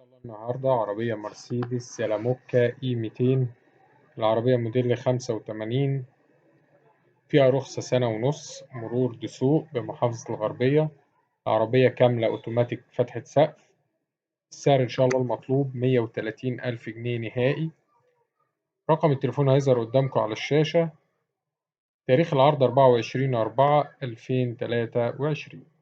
شاء الله النهاردة عربية مرسيدس يلاموكا E200. العربية موديل 85، فيها رخصة سنة ونص، مرور دسوق بمحافظة الغربية. العربية كاملة أوتوماتيك فتحة سقف. السعر إن شاء الله المطلوب 130,000 جنيه نهائي. رقم التليفون هيظهر قدامكم على الشاشة. تاريخ العرض 24/4/2023.